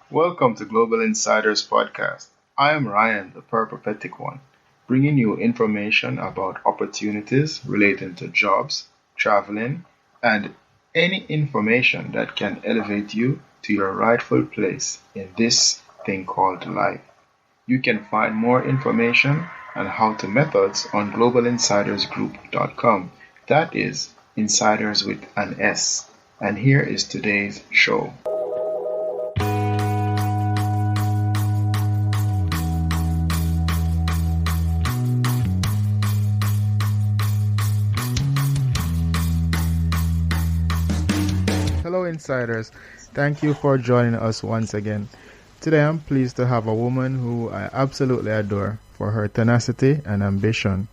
Welcome to Global Insiders Podcast. I am Ryan, the peripatetic one, bringing you information about opportunities relating to jobs, traveling, and any information that can elevate you to your rightful place in this thing called life. You can find more information and how-to methods on globalinsidersgroup.com. That is insiders with an S. And here is today's show. Hello, insiders. Thank you for joining us once again. Today, I'm pleased to have a woman who I absolutely adore for her tenacity and ambition.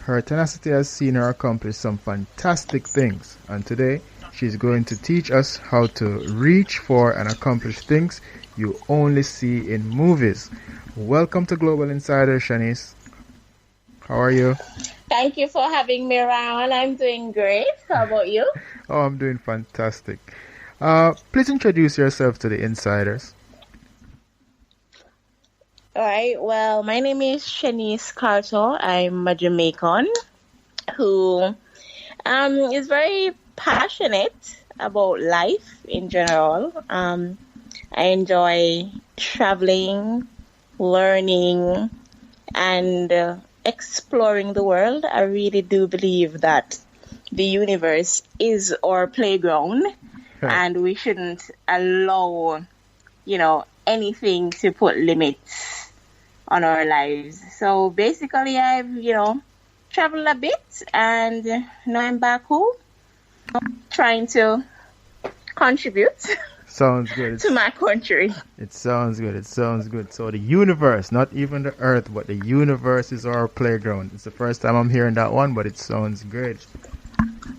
Her tenacity has seen her accomplish some fantastic things, and today, she's going to teach us how to reach for and accomplish things you only see in movies. Welcome to Global Insider, Shanice. How are you? Thank you for having me around. I'm doing great. How about you? Oh, I'm doing fantastic. Please introduce yourself to the insiders. All right. Well, my name is Shanice Carter. I'm a Jamaican who is very passionate about life in general. I enjoy traveling, learning, and exploring the world. I really do believe that the universe is our playground, and we shouldn't allow, anything to put limits on our lives. So basically, I've, traveled a bit, and now I'm back home trying to contribute Sounds good. to my country. It sounds good. It sounds good. So the universe, not even the earth, but the universe is our playground. It's the first time I'm hearing that one, but it sounds great.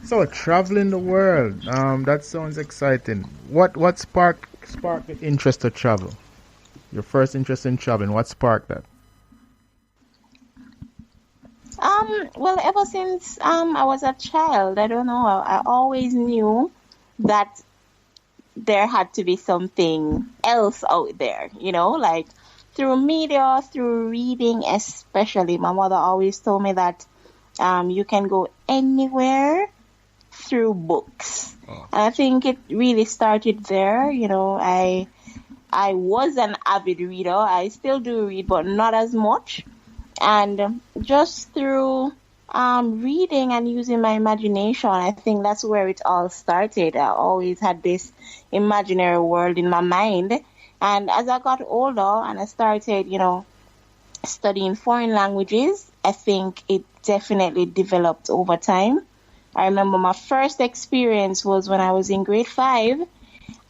So traveling the world, that sounds exciting. What sparked the interest to travel? Your first interest in traveling, what sparked that? Well, ever since I was a child, I don't know, I always knew that there had to be something else out there, like through media, through reading especially. My mother always told me that you can go anywhere through books. Oh. And I think it really started there. I was an avid reader. I still do read, but not as much. And just through reading and using my imagination, I think that's where it all started. I always had this imaginary world in my mind. And as I got older and I started, studying foreign languages, I think it definitely developed over time. I remember my first experience was when I was in grade 5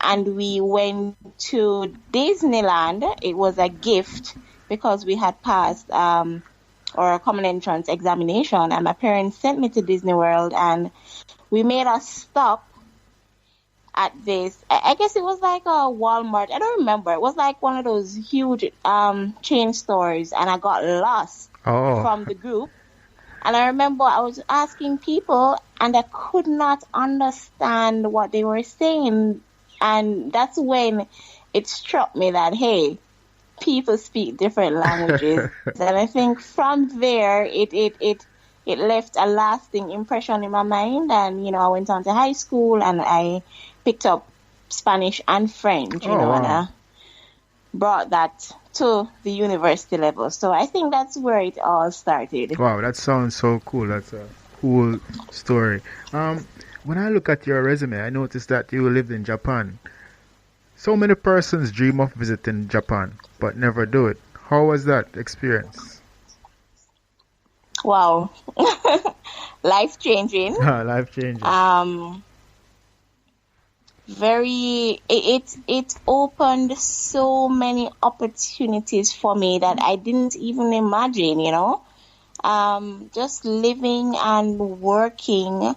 and we went to Disneyland. It was a gift because we had passed our common entrance examination, and my parents sent me to Disney World, and we made a stop at this, I guess it was like a Walmart. I don't remember. It was like one of those huge chain stores, and I got lost from the group. And I remember I was asking people, and I could not understand what they were saying. And that's when it struck me that, hey, people speak different languages. And I think from there, it left a lasting impression in my mind. And, I went on to high school and I picked up Spanish and French, and I brought that to the university level. So I think that's where it all started. Wow, that sounds so cool. That's a cool story. When I look at your resume, I noticed that you lived in Japan. So many persons dream of visiting Japan, but never do it. How was that experience? Wow. Life-changing. Life-changing. It opened so many opportunities for me that I didn't even imagine, just living and working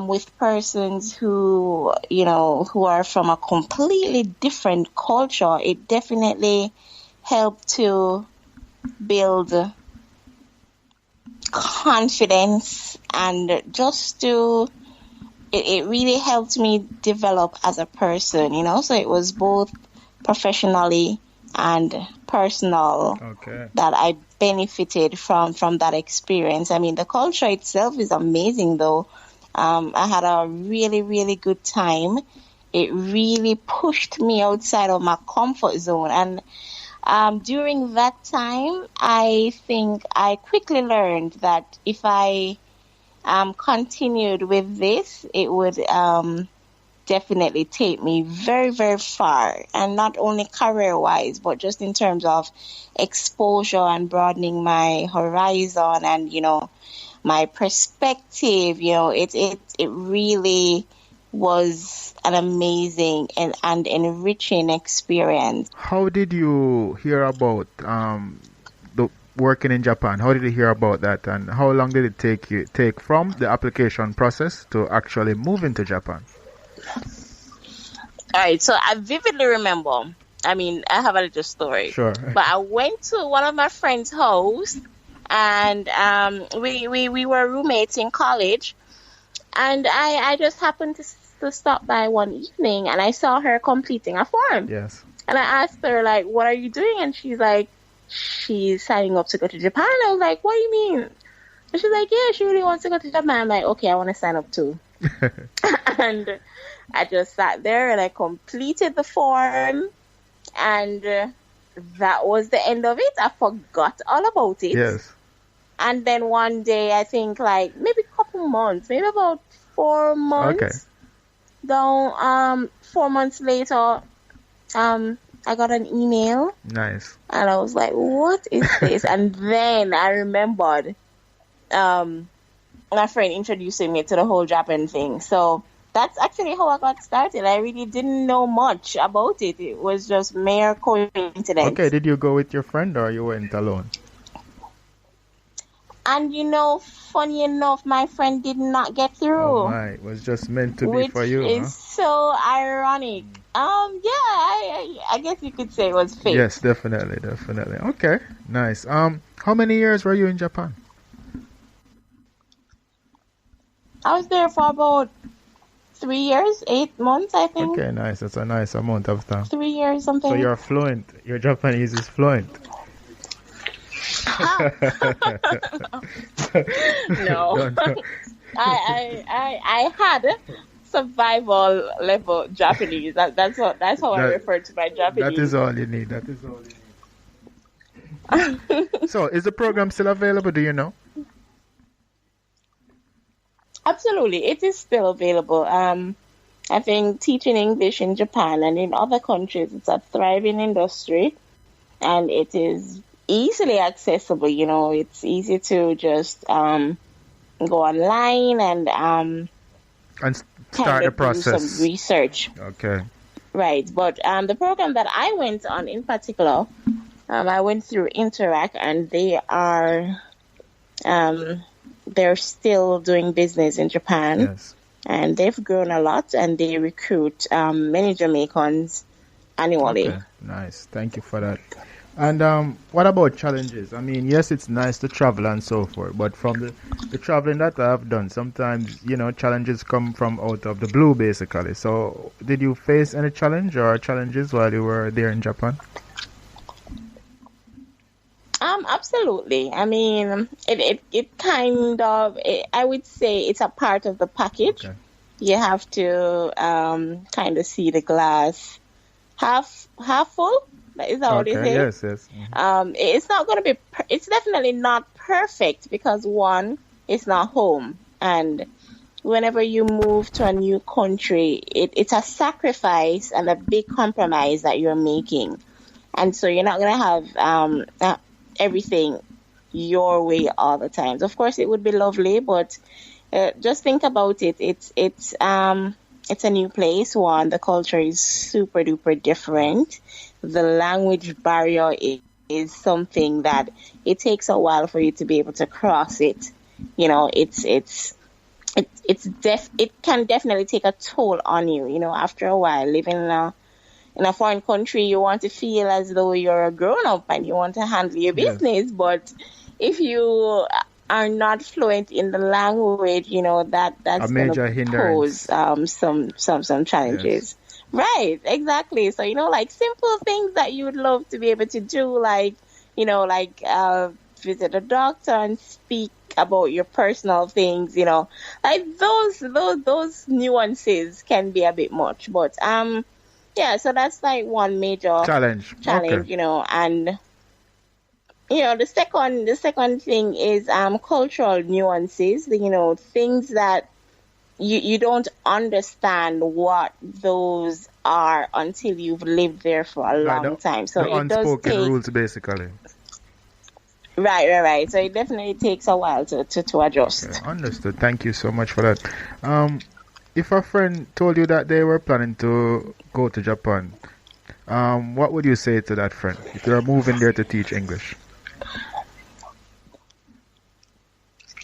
with persons who are from a completely different culture. It definitely helped to build confidence and just to it really helped me develop as a person, so it was both professionally and personal, Okay. that I benefited from that experience. I mean, the culture itself is amazing, though. I had a really, really good time. It really pushed me outside of my comfort zone. And during that time, I think I quickly learned that if I continued with this, it would definitely take me very, very far. And not only career-wise, but just in terms of exposure and broadening my horizon and, my perspective. It really was an amazing and enriching experience. How did you hear about the working in Japan? How did you hear about that, and how long did it take from the application process to actually moving to Japan? All right, so I vividly remember. I mean, I have a little story. Sure. But I went to one of my friend's house, and we were roommates in college, and I just happened to stop by one evening, and I saw her completing a form. Yes. And I asked her, like, what are you doing? And she's like, she's signing up to go to Japan. I was like, what do you mean? And she's like, yeah, she really wants to go to Japan. I'm like, okay, I want to sign up too. And I just sat there and I completed the form, and that was the end of it. I forgot all about it. Yes. And then one day, I think like maybe a couple months, maybe about 4 months. Okay. Down 4 months later, I got an email. Nice. And I was like, what is this? And then I remembered my friend introducing me to the whole Japan thing. So that's actually how I got started. I really didn't know much about it. It was just mere coincidence. Okay, did you go with your friend or you went alone? And funny enough, my friend did not get through. Oh my, it was just meant to be for you, which is so ironic. I guess you could say it was fate. Yes, definitely. Okay, nice. How many years were you in Japan? I was there for about 3 years, 8 months, I think. Okay, nice. That's a nice amount of time. 3 years, something. So you're fluent. Your Japanese is fluent. No. I had survival level Japanese. That's how I refer to my Japanese. That is all you need. So, is the program still available? Do you know? Absolutely, it is still available. I think teaching English in Japan and in other countries, it's a thriving industry, and it is easily accessible. It's easy to just go online and start the process. Do some research. Okay. Right, but the program that I went on in particular, I went through Interact, and they are they're still doing business in Japan. Yes. And they've grown a lot, and they recruit many Jamaicans annually. Okay, nice. Thank you for that. And what about challenges? I mean, yes, it's nice to travel and so forth, but from the traveling that I've done, sometimes, challenges come from out of the blue, basically. So did you face any challenge or challenges while you were there in Japan? Absolutely. I mean, it kind of, I would say it's a part of the package. Okay. You have to kind of see the glass half full. Is that what you say? Yes. Mm-hmm. It's not going to be, it's definitely not perfect because one, it's not home. And whenever you move to a new country, it's a sacrifice and a big compromise that you're making. And so you're not going to have everything your way all the time. Of course, it would be lovely, but just think about it. It's a new place. One, the culture is super duper different. The language barrier is something that it takes a while for you to be able to cross it. It can definitely take a toll on you. After a while, living in a foreign country, you want to feel as though you're a grown up and you want to handle your business. Yes. But if you are not fluent in the language, that's a major going to pose some challenges. Yes. Right, exactly. So, like simple things that you would love to be able to do, like, like visit a doctor and speak about your personal things, like those nuances can be a bit much. But yeah, so that's like one major Challenge. Okay. challenge, and the second thing is cultural nuances, things that you don't understand what those are until you've lived there for a Like long time. So the it does unspoken take rules, basically. right. So it definitely takes a while to Okay, adjust. understood. Thank you so much for that. Um, if a friend told you that they were planning to go to Japan, what would you say to that friend if you're moving there to teach English?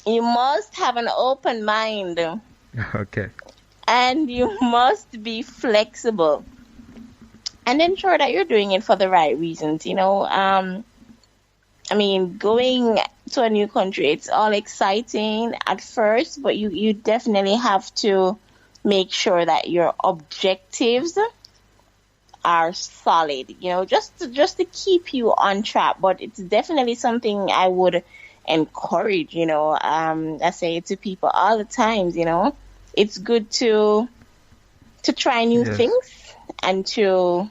You must have an open mind Okay. and you must be flexible and ensure that you're doing it for the right reasons. I mean, going to a new country, it's all exciting at first, but you definitely have to make sure that your objectives are solid, just to keep you on track. But it's definitely something I would encourage, I say it to people all the times, it's good to try new Yes. things and to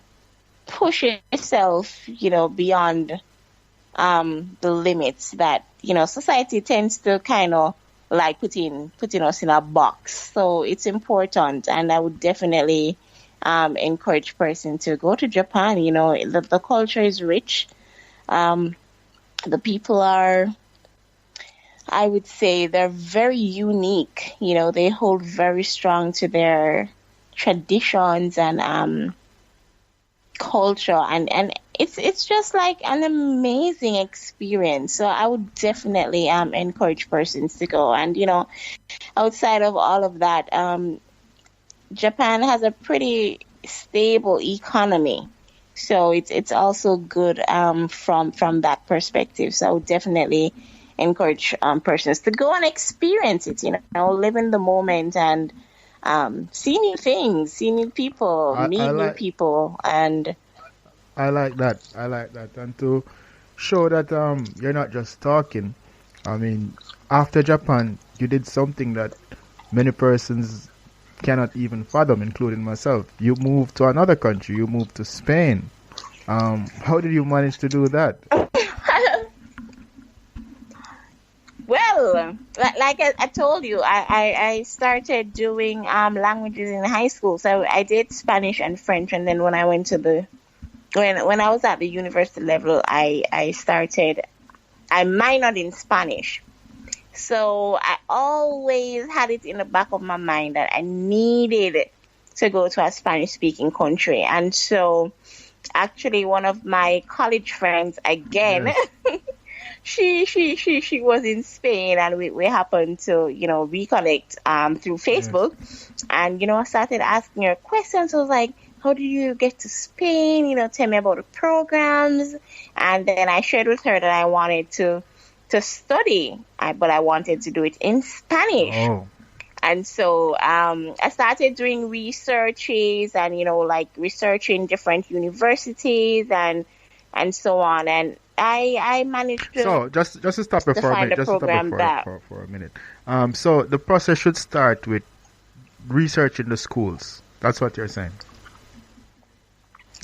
push yourself, beyond the limits that society tends to kind of like putting us in a box. So it's important, and I would definitely encourage person to go to Japan. The culture is rich. um the people are, I would say, they're very unique. They hold very strong to their traditions and culture, and it's just like an amazing experience. So I would definitely encourage persons to go. And outside of all of that, Japan has a pretty stable economy, so it's also good from that perspective. So I would definitely encourage persons to go and experience it, live in the moment and see new things, see new people, I meet new like people. And I like that. I like that. And to show that you're not just talking. I mean, after Japan, you did something that many persons cannot even fathom, including myself. You moved to another country. You moved to Spain. How did you manage to do that? well, like I told you, I started doing languages in high school. So I did Spanish and French, and then when I went to the when I was at the university level, I minored in Spanish. So I always had it in the back of my mind that I needed to go to a Spanish speaking country. And so actually one of my college friends again, Yes. she was in Spain, and we happened to, reconnect through Yes. Facebook. And I started asking her questions. I was like, how did you get to Spain? Tell me about the programs. And then I shared with her that I wanted to study, but I wanted to do it in Spanish. Oh. And so I started doing researches and, like researching different universities and so on. And I managed So just to stop it to for a find minute. a Just to stop it program that, for a minute. So the process should start with researching the schools. That's what you're saying.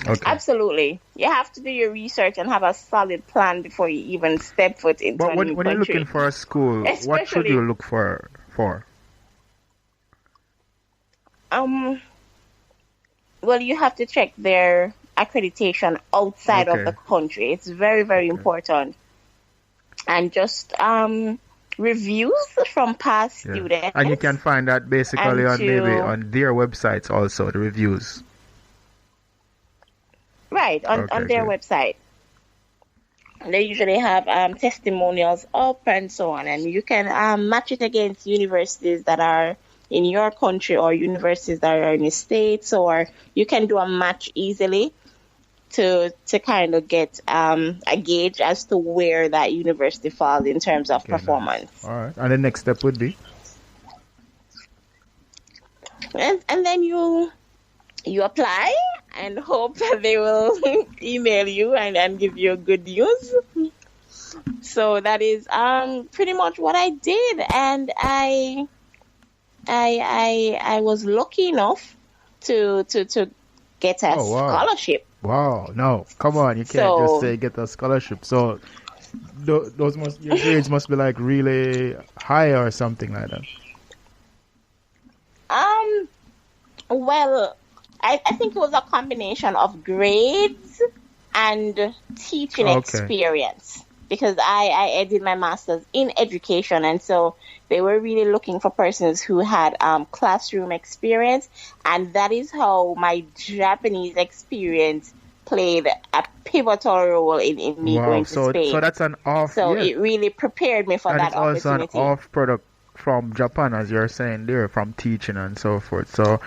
Okay. absolutely, you have to do your research and have a solid plan before you even step foot into But a new when you're looking country. for a school, what should you Especially, look for? um, well, you have to check their accreditation outside of the Okay. country. It's very, very Okay. important. And just reviews from past Yeah. And you can students find that basically and on maybe to on their websites also, the reviews. right on Okay, their good. website. They usually have testimonials up and so on, and you can match it against universities that are in your country or universities that are in the States, or you can do a match easily to kind of get a gauge as to where that university falls in terms of Okay, nice. performance. All right. And the next step would be? And then you apply and hope that they will email you and give you good news. So that is pretty much what I did, and I was lucky enough to get a Oh wow. scholarship. Wow, no, come on, you can't just So say get a scholarship. So those must your grades must be like really high or something like that. um well, I think it was a combination of grades and teaching Okay. experience, because I did my master's in education, and so they were really looking for persons who had classroom experience, and that is how my Japanese experience played a pivotal role in me Wow. going to So Spain. that's an off, So yeah, it really prepared me for and that it's also an opportunity. off product from Japan, as you're saying there, from teaching and so forth. So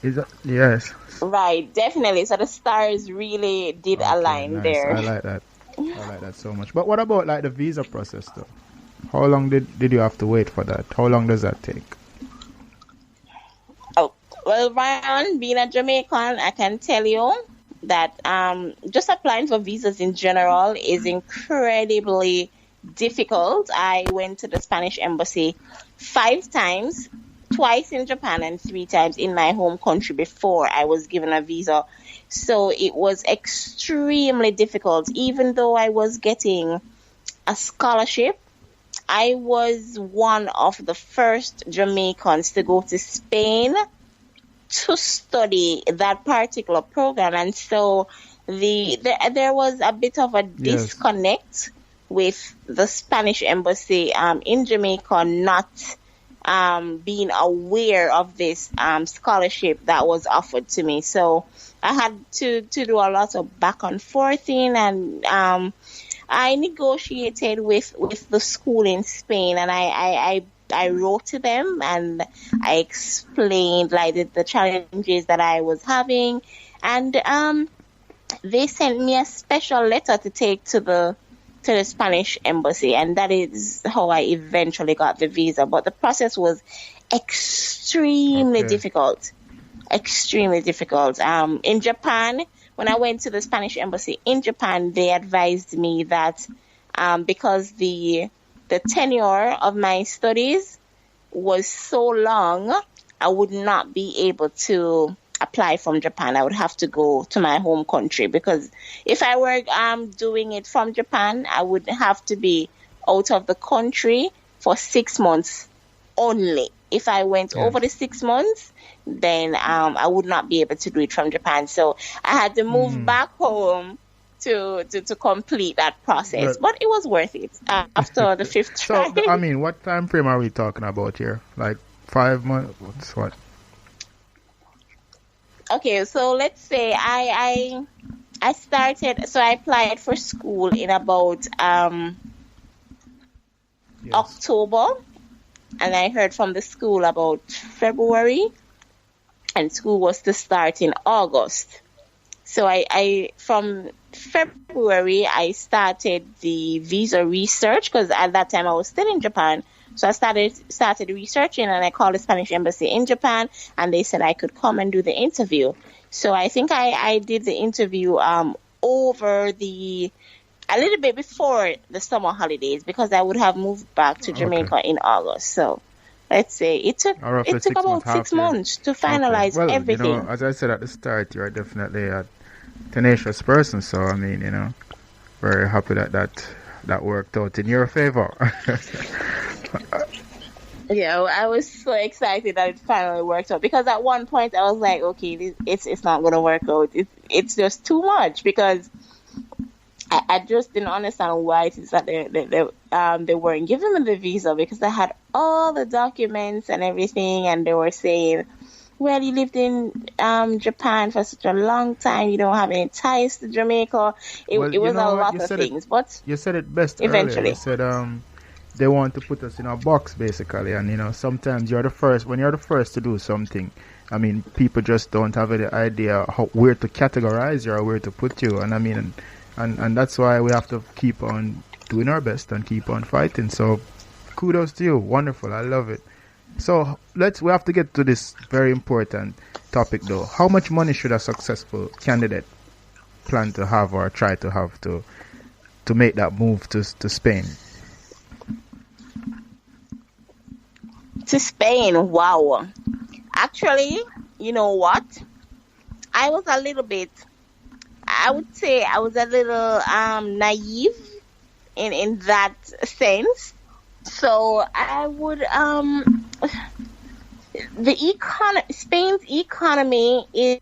is that yes? Right, definitely. So the stars really did Okay, align nice. there. I like that. I like that so much. But what about like the visa process though? How long did you have to wait for that? How long does that take? Oh, well, Ryan, being a Jamaican, I can tell you that just applying for visas in general is incredibly difficult. I went to the Spanish embassy 5 times, twice in Japan and 3 times in my home country before I was given a visa. So it was extremely difficult, even though I was getting a scholarship. I was one of the first Jamaicans to go to Spain to study that particular program, and so there was a bit of a Yes. disconnect with the Spanish embassy in Jamaica not being aware of this scholarship that was offered to me. So I had to do a lot of back and forthing, and I negotiated with the school in Spain, and I wrote to them and I explained like the challenges that I was having, and they sent me a special letter to take to the Spanish embassy, and that is how I eventually got the visa. But the process was extremely Okay. difficult, extremely difficult. In Japan, when I went to the Spanish embassy in Japan, they advised me that because the tenure of my studies was so long, I would not be able to apply from Japan. I would have to go to my home country, because if I were doing it from Japan, I would have to be out of the country for 6 months only. If I went over the Yes. 6 months, then I would not be able to do it from Japan. So I had to move Hmm. back home to complete that process. Well, But it was worth it after the fifth try. so I mean, what time frame are we talking about here? Like 5 months? What's what? Okay, so let's say I started, so I applied for school in about Yes. October, and I heard from the school about February, and school was to start in August. So I from February I started the visa research, because at that time I was still in Japan. So I started researching, and I called the Spanish embassy in Japan, and they said I could come and do the interview. So I think I did the interview over the a little bit before the summer holidays, because I would have moved back to Okay. Jamaica in August. So let's say Or roughly it took 6 months, about half six year. months to Okay. finalize Well, everything. as I said at the start, you're definitely a tenacious person. So I mean, very happy that worked out in your favor. Yeah, I was so excited that it finally worked out, because at one point I was like, okay, it's not gonna work out. It's just too much, because I just didn't understand why it is that they weren't giving me the visa, because I had all the documents and everything, and they were saying, well, you lived in Japan for such a long time, you don't have any ties to Jamaica. Well, It you was a know what? lot of things, but You said it best earlier. You eventually. said they want to put us in a box basically, and sometimes you're the first. When you're the first to do something, I mean, people just don't have any idea where to categorize you or where to put you, and I mean, and that's why we have to keep on doing our best and keep on fighting. So kudos to you, wonderful, I love it. So we have to get to this very important topic though. How much money should a successful candidate plan to have or try to have to make that move to Spain? To Spain, wow. Actually, you know what? I was a little bit, I would say I was a little naive in that sense. So I would Spain's economy is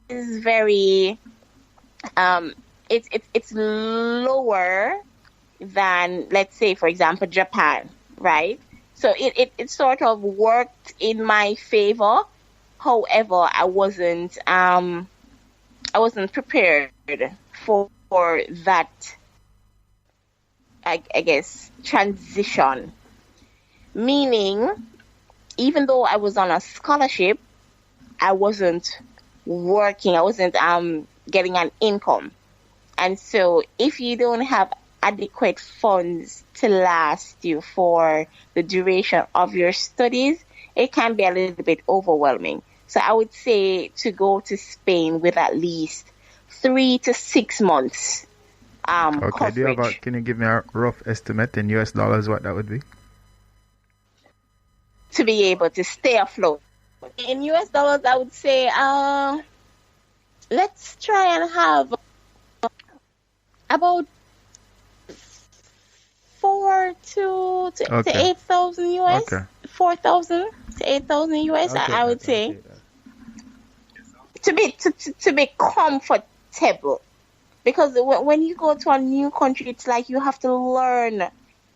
very it's lower than, let's say, for example, Japan, right? So it sort of worked in my favor. However, I wasn't prepared for that, I guess, transition. Meaning, even though I was on a scholarship, I wasn't working. I wasn't getting an income. And so if you don't have adequate funds to last you for the duration of your studies, it can be a little bit overwhelming. So I would say to go to Spain with at least 3 to 6 months coverage. Can you give me a rough estimate in US dollars what that would be? To be able to stay afloat. In US dollars, I would say, let's try and have about 4 to 8,000 US. Okay. 4,000 to 8,000 US, I would say. To be comfortable. Because when you go to a new country, it's like you have to learn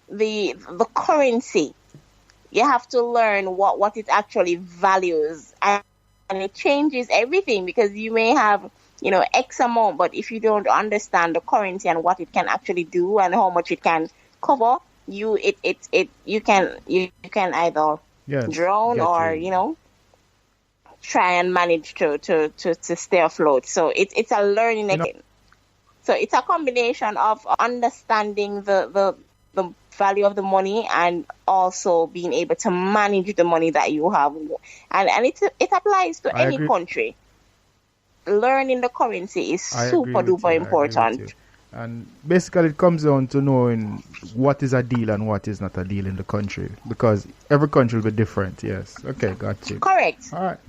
the currency. You have to learn what it actually values, and it changes everything, because you may have, X amount, but if you don't understand the currency and what it can actually do and how much it can cover, you can either drown or try and manage to stay afloat. So it's a learning again. So it's a combination of understanding the value of the money and also being able to manage the money that you have, and it applies to any country. Learning the currency is super duper important. And basically it comes down to knowing what is a deal and what is not a deal in the country, because every country will be different. Yes. Okay, got you. Correct. All right.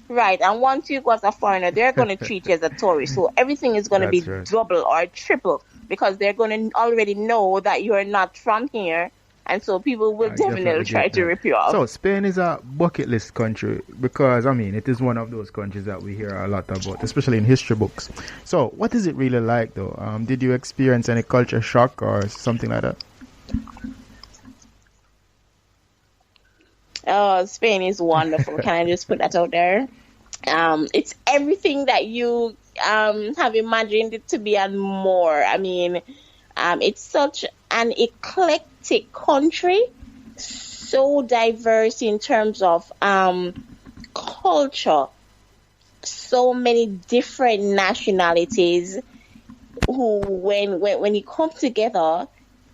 Right, and once you go as a foreigner, they're going to treat you as a tourist, so everything is going to be double or triple, because they're going to already know that you're not from here, and so people will definitely try to rip you off. So Spain is a bucket list country, because it is one of those countries that we hear a lot about, especially in history books. So what is it really like though? Did you experience any culture shock or something like that? Oh, Spain is wonderful. Can I just put that out there? It's everything that you have imagined it to be and more. It's such an eclectic country, so diverse in terms of culture, so many different nationalities who, when you come together,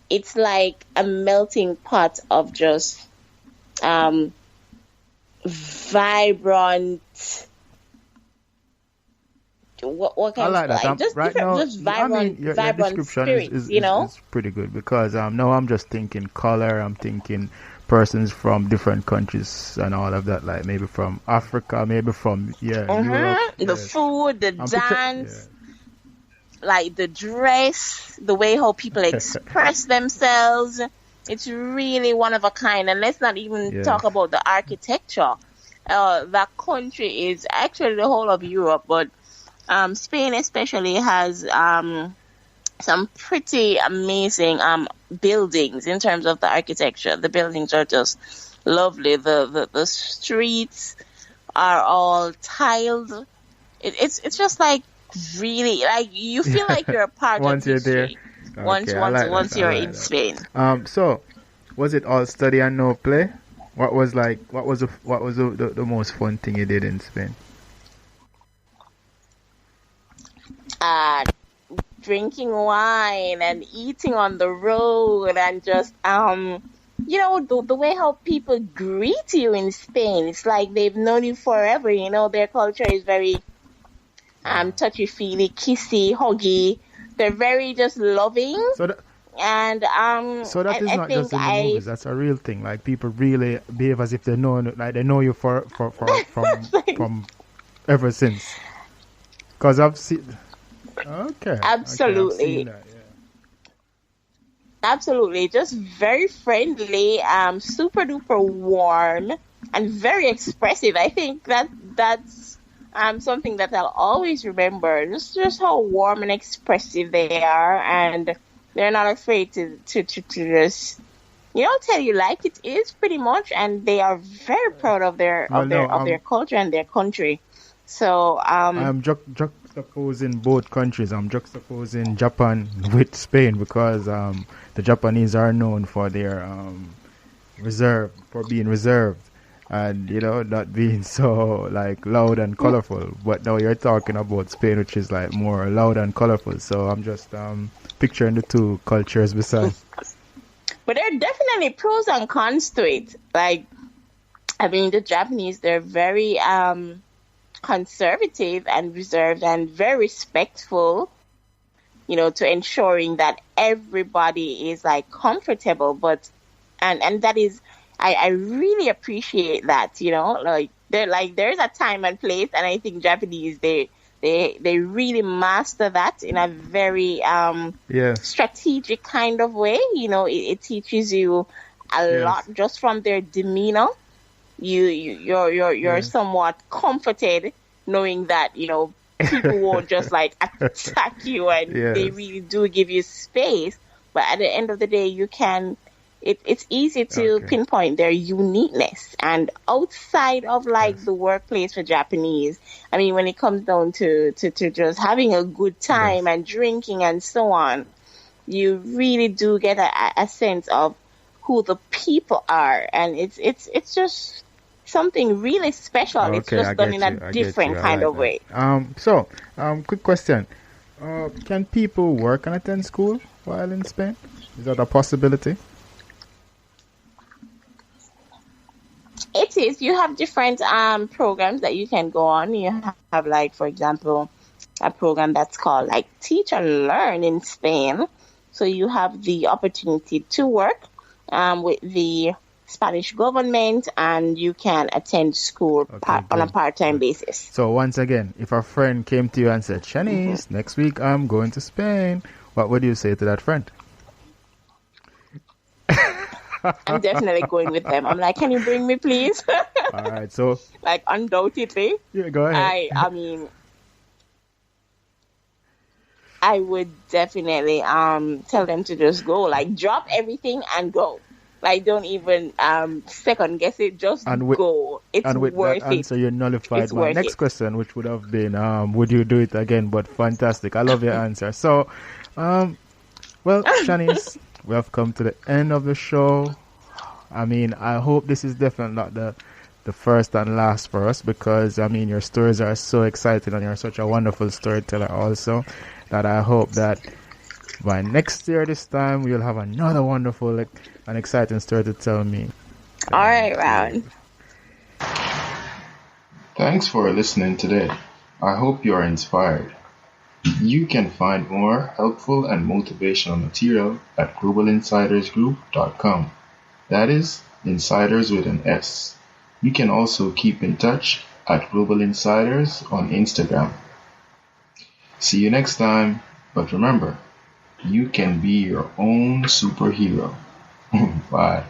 it's like a melting pot of just vibrant. What can I like that? Just right now, just vibrant, your description spirits, is pretty good, because now I'm just thinking color. I'm thinking persons from different countries and all of that, like maybe from Africa, maybe from Europe. The food, the dance, like the dress, the way how people express themselves. It's really one of a kind. And let's not even talk about the architecture. That country is actually the whole of Europe, but Spain especially has some pretty amazing buildings in terms of the architecture. The buildings are just lovely. The streets are all tiled. It's just like really, like you feel like you're a part once of you're history. there. Once you're in Spain. So was it all study and no play? What was the most fun thing you did in Spain? Drinking wine and eating on the road and just the way how people greet you in Spain, it's like they've known you forever. Their culture is very touchy feely, kissy, huggy. They're very just loving. So that And so that is I not think just in the movies. That's a real thing. Like people really behave as if they know you from ever since. Because I've seen. Okay. Okay, I've absolutely, seen that. Yeah. absolutely, just very friendly, super duper warm, and very expressive. I think that's something that I'll always remember. Just how warm and expressive they are, and they're not afraid to just tell you like it is pretty much, and they are very proud of their Well, of no. their of their culture and their country. So I'm juxtaposing both countries. I'm juxtaposing Japan with Spain because the Japanese are known for their for being reserved, and not being so like loud and colorful. But now you're talking about Spain, which is like more loud and colorful. So I'm just picturing the two cultures beside. but there are definitely pros and cons to it. Like, I mean, the Japanese, they're very conservative and reserved and very respectful, to ensuring that everybody is like comfortable. But and that is, I really appreciate that. Like there's a time and place, and I think Japanese, they really master that in a very Yes. strategic kind of way. It teaches you a Yes. lot just from their demeanor. You're Yes. somewhat comforted knowing that people won't just like attack you, and they Yes. really do give you space. But at the end of the day, it's easy to Okay. pinpoint their uniqueness. And outside of like Yes. the workplace for Japanese, I mean, when it comes down to just having a good time Yes. and drinking and so on, you really do get a sense of who the people are, and it's just something really special. It's Okay, I just done get in a you. I get different you. I kind like of way. that. Quick question. Can people work and attend school while in Spain? Is that a possibility? It is. You have different programs that you can go on. You have, like, for example, a program that's called like Teach and Learn in Spain. So you have the opportunity to work with the Spanish government, and you can attend school Okay, on a good. part-time Good. basis. So once again, if a friend came to you and said, "Shanice, next week I'm going to Spain," what would you say to that friend? I'm definitely going with them. I'm like, can you bring me, please? All right. So Like, undoubtedly. yeah, go ahead. I mean, I would definitely tell them to just go. Like, drop everything and go. Like, don't even second guess it. Just And with go. It's and with that worth it. answer, you nullified It's my worth next it. question, which would have been, would you do it again? But fantastic. I love your answer. So, well, Shanice, we have come to the end of the show. I mean, I hope this is definitely not the first and last for us, because I mean your stories are so exciting and you're such a wonderful storyteller also, that I hope that by next year this time we'll have another wonderful and exciting story to tell me. All right, Round. Thanks for listening today. I hope you are inspired. You can find more helpful and motivational material at globalinsidersgroup.com. That is, insiders with an S. You can also keep in touch at Global Insiders on Instagram. See you next time, but remember, you can be your own superhero. Bye.